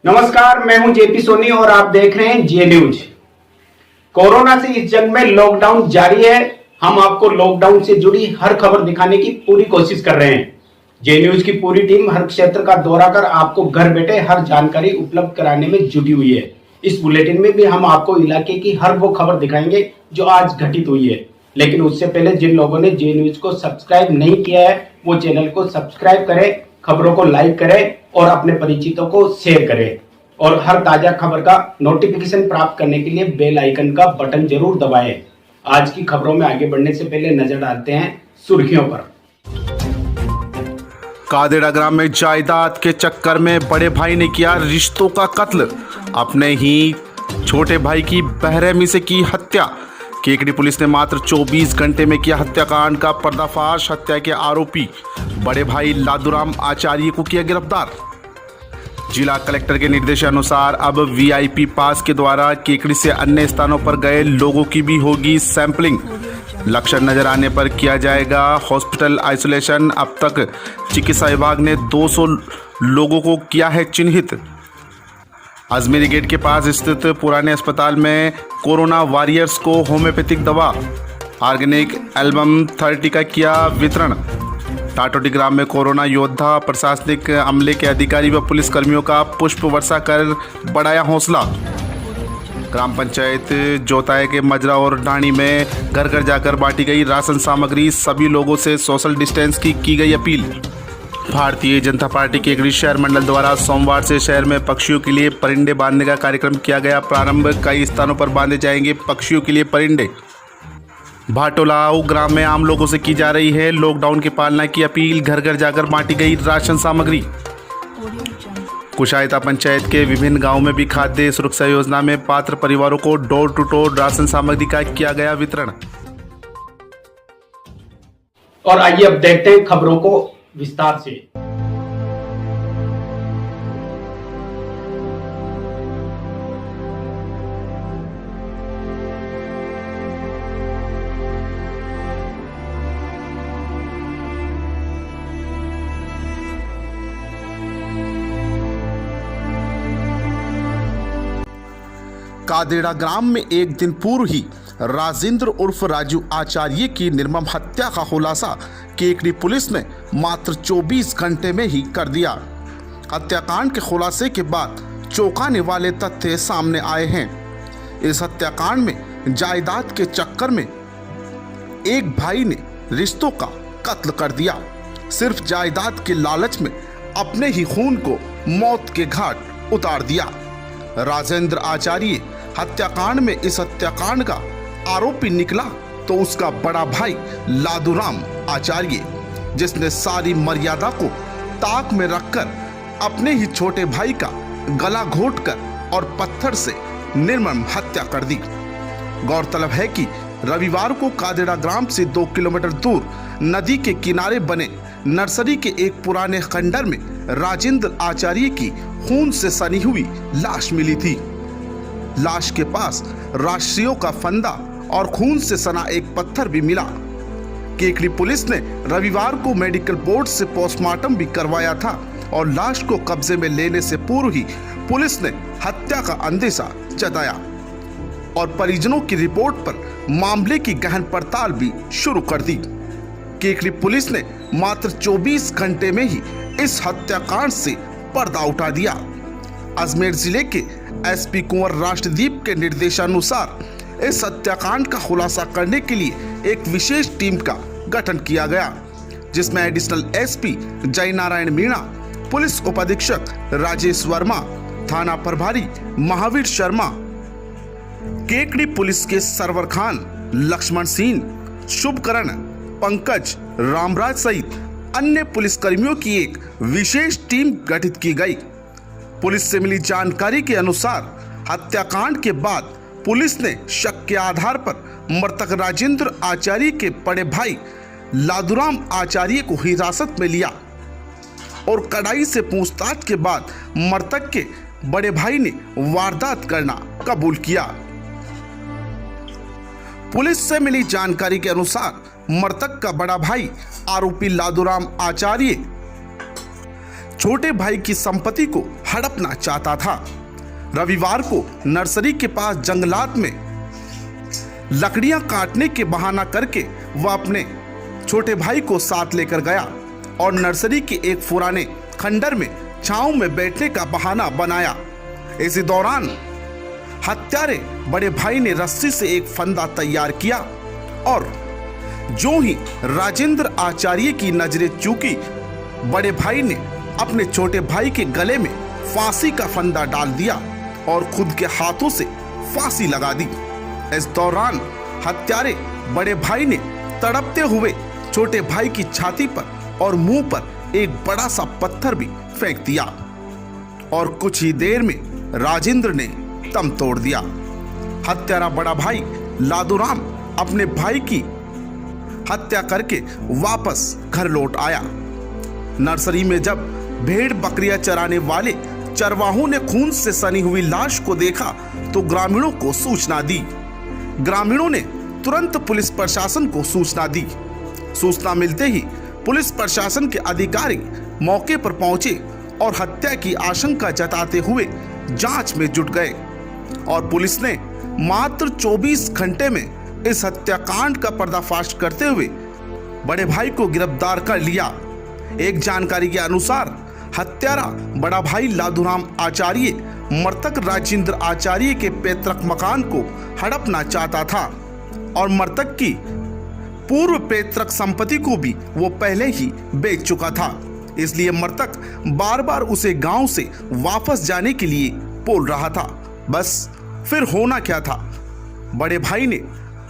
नमस्कार, मैं हूं जेपी सोनी और आप देख रहे हैं जे न्यूज। कोरोना से इस जंग में लॉकडाउन जारी है। हम आपको लॉकडाउन से जुड़ी हर खबर दिखाने की पूरी कोशिश कर रहे हैं। जे न्यूज की पूरी टीम हर क्षेत्र का दौरा कर आपको घर बैठे हर जानकारी उपलब्ध कराने में जुटी हुई है। इस बुलेटिन में भी हम आपको इलाके की हर वो खबर दिखाएंगे जो आज घटित हुई है। लेकिन उससे पहले जिन लोगों ने जे न्यूज को सब्सक्राइब नहीं किया है वो चैनल को सब्सक्राइब करें, खबरों को लाइक करें और अपने परिचितों को शेयर करें। और हर ताजा खबर का नोटिफिकेशन प्राप्त करने के लिए बेल आइकन का बटन जरूर दबाएं। आज की खबरों में आगे बढ़ने से पहले नजर डालते हैं सुर्खियों पर। कादेड़ा ग्राम में जायदाद के चक्कर में बड़े भाई ने किया रिश्तों का कत्ल, अपने ही छोटे भाई की बेरहमी से की हत्या। केकड़ी पुलिस ने मात्र 24 घंटे में किया हत्याकांड का पर्दाफाश। हत्या के आरोपी बड़े भाई लादूराम आचार्य को किया गिरफ्तार। जिला कलेक्टर के निर्देशानुसार अब वीआईपी पास के द्वारा केकड़ी से अन्य स्थानों पर गए लोगों की भी होगी सैंपलिंग। लक्षण नजर आने पर किया जाएगा हॉस्पिटल आइसोलेशन। अब तक चिकित्सा विभाग ने 200 लोगों को किया है चिन्हित। अजमेरी गेट के पास स्थित पुराने अस्पताल में कोरोना वॉरियर्स को होम्योपैथिक दवा ऑर्गेनिक एल्बम 30 का किया वितरण। टाटोटी ग्राम में कोरोना योद्धा प्रशासनिक अमले के अधिकारी व पुलिस कर्मियों का पुष्प वर्षा कर बढ़ाया हौसला। ग्राम पंचायत जोताए के मजरा और ढाणी में घर घर जाकर बांटी गई राशन सामग्री। सभी लोगों से सोशल डिस्टेंस की गई अपील। भारतीय जनता पार्टी के केकड़ी शहर मंडल द्वारा सोमवार से शहर में पक्षियों के लिए परिंदे बांधने का कार्यक्रम किया गया प्रारंभ। कई स्थानों पर बांधे जाएंगे पक्षियों के लिए परिंदे। भाटोलाऊ ग्राम में आम लोगों से की जा रही है लॉकडाउन की पालना की अपील। घर घर जाकर बांटी गई राशन सामग्री। कुशायता पंचायत के विभिन्न गांवों में भी खाद्य सुरक्षा योजना में पात्र परिवारों को डोर टू डोर राशन सामग्री का किया गया वितरण। और आइए अब देखते हैं खबरों को विस्तार से। कादेड़ा ग्राम में एक दिन पूर्व ही राजेंद्र उर्फ राजू आचार्य की निर्मम हत्या का खुलासा केकड़ी पुलिस ने मात्र 24 घंटे में ही कर दिया। हत्याकांड के खुलासे के बाद चौंकाने वाले तथ्य सामने आए हैं। इस हत्याकांड में जायदाद के चक्कर में एक भाई ने रिश्तों का कत्ल कर दिया। सिर्फ जायदाद के लालच में अपने ही खून को मौत के घाट उतार दिया। राजेंद्र आचार्य हत्याकांड में इस हत्याकांड का आरोपी निकला तो उसका बड़ा भाई लादूराम आचार्य, जिसने सारी मर्यादा को ताक में रखकर अपने ही छोटे भाई का गला घोंटकर और पत्थर से निर्मम हत्या कर दी। गौरतलब है कि रविवार को कादेड़ा ग्राम से 2 किलोमीटर दूर नदी के किनारे बने नर्सरी के एक पुराने खंडर में राजेंद्र आचार्य की खून से सनी हुई लाश मिली थी। लाश के पास राशियों का फंदा और खून से सना एक पत्थर भी मिला। केकड़ी पुलिस ने रविवार को मेडिकल बोर्ड से पोस्टमार्टम भी करवाया था और लाश को कब्जे में लेने से पूर्व ही पुलिस ने हत्या का अंदेशा जताया और परिजनों की रिपोर्ट पर मामले की गहन पड़ताल भी शुरू कर दी। केकड़ी पुलिस ने मात्र 24 घंटे में ही इस हत्याकांड से पर्दा उठा दिया। अजमेर जिले के एसपी कुंवर राष्ट्रदीप के निर्देशानुसार इस हत्याकांड का खुलासा करने के लिए एक विशेष टीम का गठन किया गया, जिसमें एडिशनल एसपी जय नारायण मीणा, पुलिस उपाधीक्षक राजेश वर्मा, थाना प्रभारी महावीर शर्मा, केकड़ी पुलिस के सरवर खान, लक्ष्मण सिंह, शुभकरण, पंकज, रामराज सहित अन्य पुलिस कर्मियों की एक विशेष टीम गठित की गई। पुलिस से मिली जानकारी के अनुसार हत्याकांड के बाद पुलिस ने शक के आधार पर मृतक राजेंद्र आचार्य के बड़े भाई लादूराम आचार्य को हिरासत में लिया और कड़ाई से पूछताछ के बाद मृतक के बड़े भाई ने वारदात करना कबूल किया। पुलिस से मिली जानकारी के अनुसार मृतक का बड़ा भाई आरोपी लादूराम आचार्य छोटे भाई की संपत्ति को हड़पना चाहता था। रविवार को नर्सरी के पास जंगलात में लकड़ियां काटने के बहाना करके वह अपने छोटे भाई को साथ लेकर गया और नर्सरी के एक पुराने खंडर में छांव में बैठने का बहाना बनाया। इसी दौरान हत्यारे बड़े भाई ने रस्सी से एक फंदा तैयार किया और जो ही राजेंद्र आचार्य की नजरें चूकी, बड़े भाई ने अपने छोटे भाई के गले में फांसी का फंदा डाल दिया और खुद के हाथों से फांसी लगा दी। इस दौरान हत्यारे बड़े भाई ने तड़पते हुए छोटे भाई की छाती पर और मुंह पर एक बड़ा सा पत्थर भी फेंक दिया और कुछ ही देर में राजेंद्र ने दम तोड़ दिया। हत्यारा बड़ा भाई लादूराम अपने भाई की हत्या करके वापस घर लौट आया। नर्सरी में जब भेड़ बकरियां चराने वाले चरवाहों ने खून से सनी हुई लाश को देखा तो ग्रामीणों को सूचना दी। ग्रामीणों ने तुरंत पुलिस प्रशासन को सूचना दी। सूचना मिलते ही पुलिस प्रशासन के अधिकारी मौके पर पहुंचे और हत्या की आशंका जताते हुए जांच में जुट गए और पुलिस ने मात्र 24 घंटे में इस हत्याकांड का पर्दाफाश करते हुए बड़े भाई को गिरफ्तार कर लिया। एक जानकारी के अनुसार हत्यारा बड़ा भाई लादूराम आचार्य मृतक राजेंद्र आचार्य के पैतृक मकान को हड़पना चाहता था और मृतक की पूर्व पैतृक संपत्ति को भी वो पहले ही बेच चुका था। इसलिए मृतक बार बार उसे गांव से वापस जाने के लिए बोल रहा था। बस फिर होना क्या था, बड़े भाई ने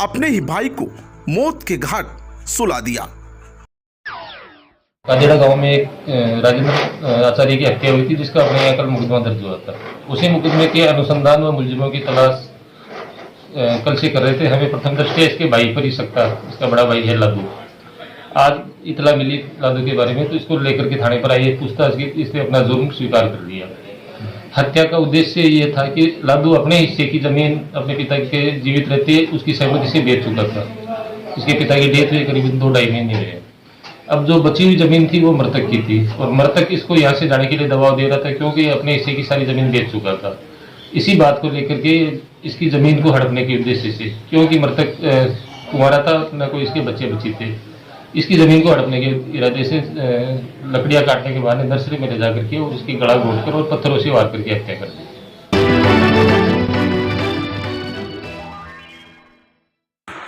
अपने ही भाई को मौत के घाट सुला दिया। कादेड़ा गांव में एक राजेंद्र आचार्य की हत्या हुई थी, जिसका अपने यहाँ कल मुकदमा दर्ज हुआ था। उसी मुकदमे के अनुसंधान व मुलजिमों की तलाश कल से कर रहे थे। हमें प्रथम दृष्टया इसके भाई पर ही शक था। इसका बड़ा भाई है लादू। आज इतला मिली लादू के बारे में, तो इसको लेकर के थाने पर आई पूछताछ की। इसने अपना जुर्म स्वीकार कर लिया। हत्या का उद्देश्य ये था कि लादू अपने हिस्से की जमीन अपने पिता के जीवित रहते उसकी सहमति से बेच चुका था। इसके पिता की डेथ हुई करीबन 2-2.5 महीने हुए। अब जो बची हुई जमीन थी वो मृतक की थी और मृतक इसको यहाँ से जाने के लिए दबाव दे रहा था, क्योंकि अपने हिस्से की सारी जमीन बेच चुका था। इसी बात को लेकर के इसकी जमीन को हड़पने के उद्देश्य से, क्योंकि मृतक कुंवारा था, न कोई इसके बच्चे बच्ची थे, इसकी जमीन को हड़पने के इरादे से लकड़ियां काटने के बहाने नर्सरी में ले जा करके और उसकी गला घोंटकर और पत्थरों से वार करके हत्या कर दी।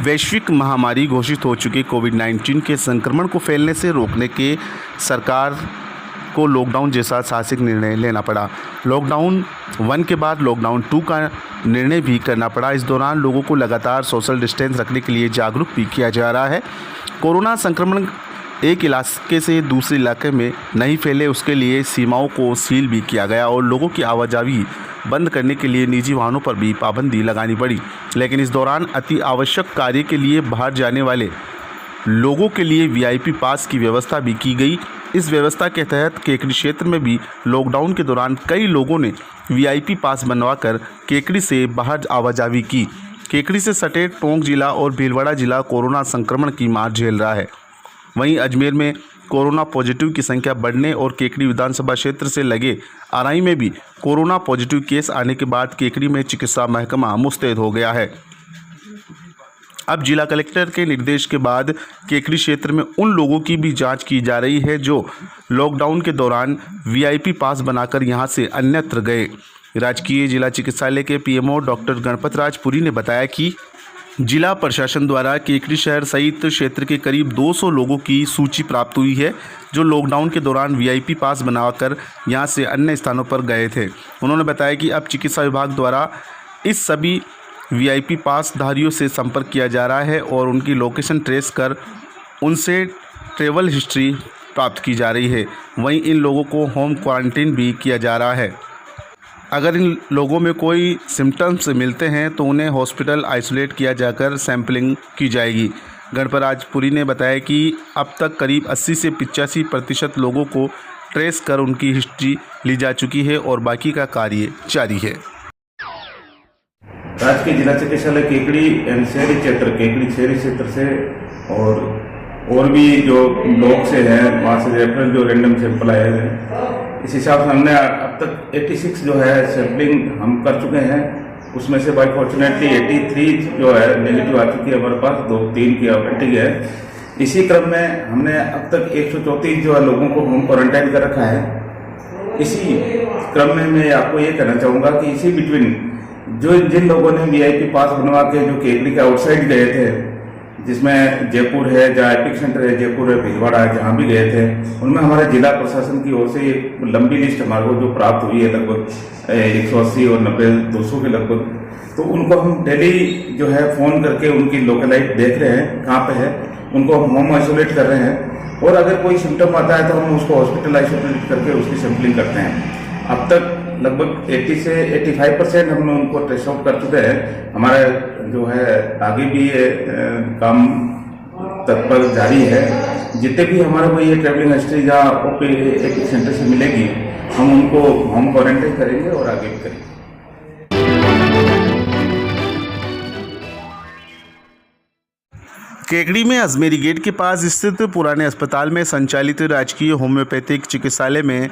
वैश्विक महामारी घोषित हो चुके कोविड-19 के संक्रमण को फैलने से रोकने के सरकार को लॉकडाउन जैसा साहसिक निर्णय लेना पड़ा। लॉकडाउन 1 के बाद लॉकडाउन 2 का निर्णय भी करना पड़ा। इस दौरान लोगों को लगातार सोशल डिस्टेंस रखने के लिए जागरूक भी किया जा रहा है। कोरोना संक्रमण एक इलाके से दूसरे इलाके में नहीं फैले, उसके लिए सीमाओं को सील भी किया गया और लोगों की आवाजाही बंद करने के लिए निजी वाहनों पर भी पाबंदी लगानी पड़ी। लेकिन इस दौरान अति आवश्यक कार्य के लिए बाहर जाने वाले लोगों के लिए वीआईपी पास की व्यवस्था भी की गई। इस व्यवस्था के तहत केकड़ी क्षेत्र में भी लॉकडाउन के दौरान कई लोगों ने वीआईपी पास बनवाकर केकड़ी से बाहर आवाजाही की। केकड़ी से सटे टोंक जिला और भीलवाड़ा जिला कोरोना संक्रमण की मार झेल रहा है। वहीं अजमेर में कोरोना पॉजिटिव की संख्या बढ़ने और केकड़ी विधानसभा क्षेत्र से लगे आराई में भी कोरोना पॉजिटिव केस आने के बाद केकड़ी में चिकित्सा महकमा मुस्तैद हो गया है। अब जिला कलेक्टर के निर्देश के बाद केकड़ी क्षेत्र में उन लोगों की भी जांच की जा रही है जो लॉकडाउन के दौरान वीआईपी पास बनाकर यहां से अन्यत्र गए। राजकीय जिला चिकित्सालय के पीएमओ डॉक्टर गणपत राज पुरी ने बताया कि जिला प्रशासन द्वारा केकड़ी शहर सहित क्षेत्र के करीब 200 लोगों की सूची प्राप्त हुई है जो लॉकडाउन के दौरान वीआईपी पास बनाकर यहां से अन्य स्थानों पर गए थे। उन्होंने बताया कि अब चिकित्सा विभाग द्वारा इस सभी वीआईपी पास धारियों से संपर्क किया जा रहा है और उनकी लोकेशन ट्रेस कर उनसे ट्रैवल हिस्ट्री प्राप्त की जा रही है। वहीं इन लोगों को होम क्वारंटीन भी किया जा रहा है। अगर इन लोगों में कोई सिम्टम्स मिलते हैं तो उन्हें हॉस्पिटल आइसोलेट किया जाकर सैंपलिंग की जाएगी। गणपतराज पुरी ने बताया कि अब तक करीब 80 से 85% लोगों को ट्रेस कर उनकी हिस्ट्री ली जा चुकी है और बाकी का कार्य जारी है। राजकीय जिला चिकित्सालय केकड़ी एवं शहरी क्षेत्र केकड़ी शहरी क्षेत्र से और भी जो लोग से हैं वहाँ से रेफरेंस जो रैंडम सैंपल आए हैं इस हिसाब से हमने अब तक 86 जो है सैम्पलिंग हम कर चुके हैं। उसमें से बाई फॉर्चुनेटली 83 जो है नेगेटिव आ चुकी है हमारे पास, 2-3 की ऑपरेटिंग है। इसी क्रम में हमने अब तक 134 जो है लोगों को होम क्वारंटाइन कर रखा है। इसी क्रम में मैं आपको ये कहना चाहूँगा कि इसी बिटवीन जिन लोगों ने VIP पास बनवा के जो केकड़ी के आउटसाइड गए थे, जिसमें जयपुर है, जहाँ एपिक सेंटर है जयपुर है, भीलवाड़ा है, जहाँ भी गए थे, उनमें हमारे जिला प्रशासन की ओर से एक लंबी लिस्ट हमारे को जो प्राप्त हुई है, लगभग 180 और 90-200 के लगभग। तो उनको हम डेली जो है फ़ोन करके उनकी लोकेलाइट देख रहे हैं, कहाँ पे है, उनको हम होम आइसोलेट कर रहे हैं। और अगर कोई सिम्टम आता है तो हम उसको हॉस्पिटल आइसोलेट करके उसकी सैंपलिंग करते हैं। अब तक लगभग 80 से 85% हमने उनको ट्रेस आउट कर चुके हैं। हमारा जो है आगे भी ये काम तत्पर जारी है। जितने भी हमारे को ये ट्रेवलिंग हिस्ट्री या एपिक सेंटर से मिलेगी, हम उनको होम क्वारंटाइन करेंगे और आगे भी करेंगे। केकड़ी में अजमेरी गेट के पास स्थित पुराने अस्पताल में संचालित राजकीय होम्योपैथिक चिकित्सालय में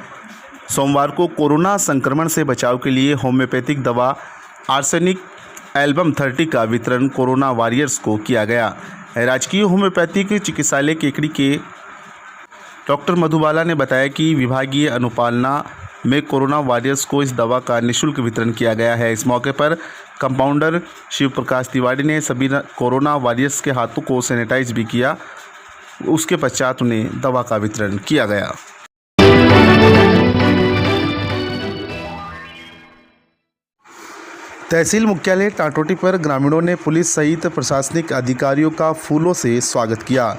सोमवार को कोरोना संक्रमण से बचाव के लिए होम्योपैथिक दवा आर्सेनिक एल्बम 30 का वितरण कोरोना वॉरियर्स को किया गया। राजकीय होम्योपैथिक चिकित्सालय केकड़ी के डॉक्टर मधुबाला ने बताया कि विभागीय अनुपालना में कोरोना वॉरियर्स को इस दवा का निःशुल्क वितरण किया गया है। इस मौके पर कंपाउंडर शिव प्रकाश तिवारी ने सभी कोरोना वॉरियर्स के हाथों को सैनिटाइज भी किया। उसके पश्चात उन्हें दवा का वितरण किया गया। तहसील मुख्यालय टाटोटी पर ग्रामीणों ने पुलिस सहित प्रशासनिक अधिकारियों का फूलों से स्वागत किया।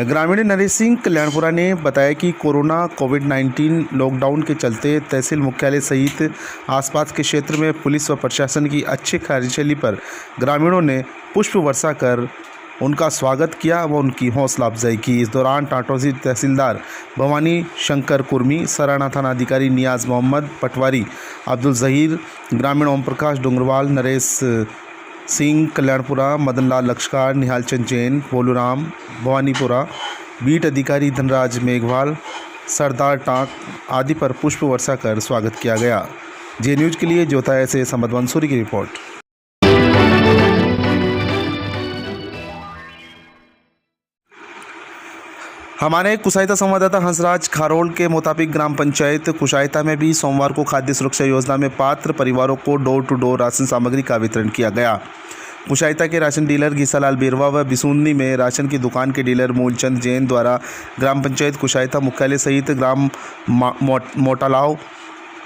ग्रामीण नरेश सिंह कल्याणपुरा ने बताया कि कोविड-19 लॉकडाउन के चलते तहसील मुख्यालय सहित आसपास के क्षेत्र में पुलिस व प्रशासन की अच्छी कार्यशैली पर ग्रामीणों ने पुष्प वर्षा कर उनका स्वागत किया व उनकी हौसला अफजाई की। इस दौरान टाटोसी तहसीलदार भवानी शंकर कुर्मी, सराना थाना अधिकारी नियाज मोहम्मद पटवारी, अब्दुल जहीर, ग्रामीण ओम प्रकाश डोंगरवाल, नरेश सिंह कल्याणपुरा, मदन लाल लक्षकार, निहाल चंद जैन, बोलूराम भवानीपुरा, बीट अधिकारी धनराज मेघवाल, सरदार टाक आदि पर पुष्प वर्षा कर स्वागत किया गया। जे न्यूज़ के लिए जोताया से समद मंसूरी की रिपोर्ट। हमारे कुशायता संवाददाता हंसराज खारोल के मुताबिक ग्राम पंचायत कुशायता में भी सोमवार को खाद्य सुरक्षा योजना में पात्र परिवारों को डोर टू डोर राशन सामग्री का वितरण किया गया। कुशायता के राशन डीलर गीसालाल बेरवा व बिसुन्नी में राशन की दुकान के डीलर मूलचंद जैन द्वारा ग्राम पंचायत कुशायता मुख्यालय सहित ग्राम मोटालाव,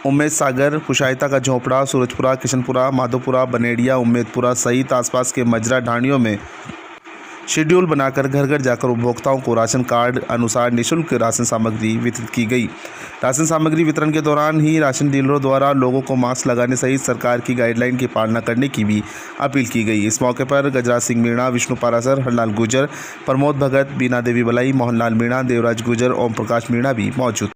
उम्मेद सागर, कुशायता का झोपड़ा, सूरजपुरा, किशनपुरा, माधोपुरा, बनेड़िया, उम्मेदपुरा सहित आसपास के मजरा ढाणियों में शेड्यूल बनाकर घर घर जाकर उपभोक्ताओं को राशन कार्ड अनुसार निःशुल्क राशन सामग्री वितरित की गई। राशन सामग्री वितरण के दौरान ही राशन डीलरों द्वारा लोगों को मास्क लगाने सहित सरकार की गाइडलाइन की पालना करने की भी अपील की गई। इस मौके पर गजराज सिंह मीणा, विष्णु पारासर, हरलाल गुर्जर, प्रमोद भगत, बीना देवी बलाई, मोहनलाल मीणा, देवराज गुर्जर, ओम प्रकाश मीणा भी मौजूद।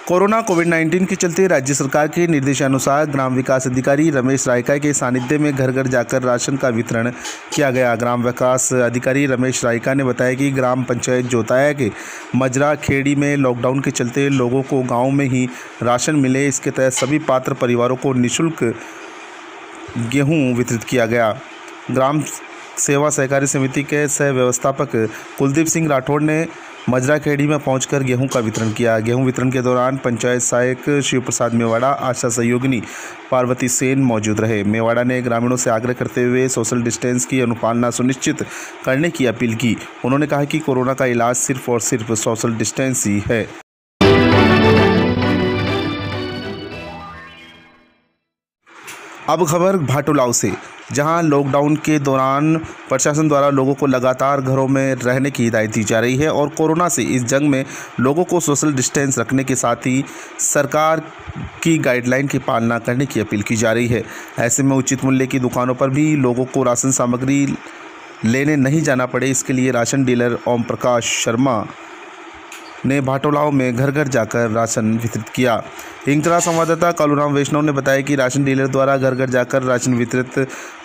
कोविड-19 के चलते राज्य सरकार के निर्देशानुसार ग्राम विकास अधिकारी रमेश रायका के सानिध्य में घर घर जाकर राशन का वितरण किया गया। ग्राम विकास अधिकारी रमेश रायका ने बताया कि ग्राम पंचायत जोताया के मजरा खेड़ी में लॉकडाउन के चलते लोगों को गांव में ही राशन मिले, इसके तहत सभी पात्र परिवारों को निःशुल्क गेहूं वितरित किया गया। ग्राम सेवा सहकारी समिति के सह व्यवस्थापक कुलदीप सिंह राठौड़ ने मजरा खेड़ी में पहुंचकर गेहूं का वितरण किया। गेहूं वितरण के दौरान पंचायत सहायक शिव प्रसाद मेवाड़ा, आशा सहयोगिनी पार्वती सेन मौजूद रहे। मेवाड़ा ने ग्रामीणों से आग्रह करते हुए सोशल डिस्टेंस की अनुपालना सुनिश्चित करने की अपील की। उन्होंने कहा कि कोरोना का इलाज सिर्फ और सिर्फ सोशल डिस्टेंस ही है। अब खबर भाटुलाव से, जहां लॉकडाउन के दौरान प्रशासन द्वारा लोगों को लगातार घरों में रहने की हिदायत दी जा रही है और कोरोना से इस जंग में लोगों को सोशल डिस्टेंस रखने के साथ ही सरकार की गाइडलाइन की पालना करने की अपील की जा रही है। ऐसे में उचित मूल्य की दुकानों पर भी लोगों को राशन सामग्री लेने नहीं जाना पड़े, इसके लिए राशन डीलर ओम प्रकाश शर्मा ने भाटोलाव में घर घर जाकर राशन वितरित किया। हिंगतरा संवाददाता कालूराम वैष्णव ने बताया कि राशन डीलर द्वारा घर घर जाकर राशन वितरित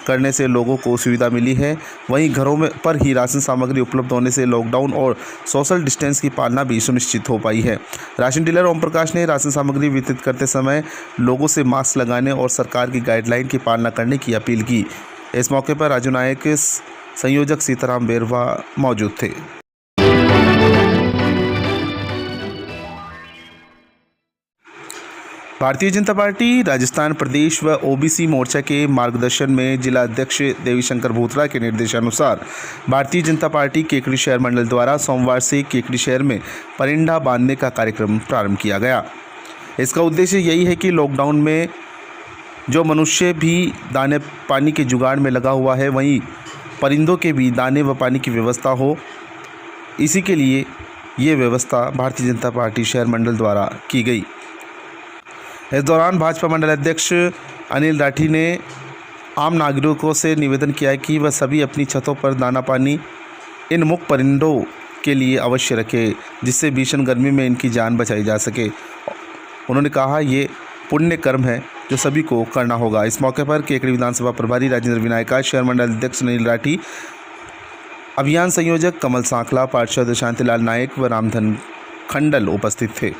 करने से लोगों को सुविधा मिली है। वहीं घरों में पर ही राशन सामग्री उपलब्ध होने से लॉकडाउन और सोशल डिस्टेंस की पालना भी सुनिश्चित हो पाई है। राशन डीलर ओम प्रकाश ने राशन सामग्री वितरित करते समय लोगों से मास्क लगाने और सरकार की गाइडलाइन की पालना करने की अपील की। इस मौके पर राजू नायक, संयोजक सीताराम बेरवा मौजूद थे। भारतीय जनता पार्टी राजस्थान प्रदेश व ओबीसी मोर्चा के मार्गदर्शन में जिला अध्यक्ष देवीशंकर भूतरा के निर्देशानुसार भारतीय जनता पार्टी केकड़ी शहर मंडल द्वारा सोमवार से केकड़ी शहर में परिंदा बांधने का कार्यक्रम प्रारंभ किया गया। इसका उद्देश्य यही है कि लॉकडाउन में जो मनुष्य भी दाने पानी के जुगाड़ में लगा हुआ है, वहीं परिंदों के भी दाने व पानी की व्यवस्था हो। इसी के लिए ये व्यवस्था भारतीय जनता पार्टी शहर मंडल द्वारा की गई। इस दौरान भाजपा मंडल अध्यक्ष अनिल राठी ने आम नागरिकों से निवेदन किया कि वह सभी अपनी छतों पर दाना पानी इन मुक्त परिंदों के लिए अवश्य रखें, जिससे भीषण गर्मी में इनकी जान बचाई जा सके। उन्होंने कहा ये पुण्य कर्म है जो सभी को करना होगा। इस मौके पर केकड़ी विधानसभा प्रभारी राजेंद्र विनायका, शहर मंडल अध्यक्ष अनिल राठी, अभियान संयोजक कमल सांखला, पार्षद शांतिलाल नायक व रामधन खंडल उपस्थित थे।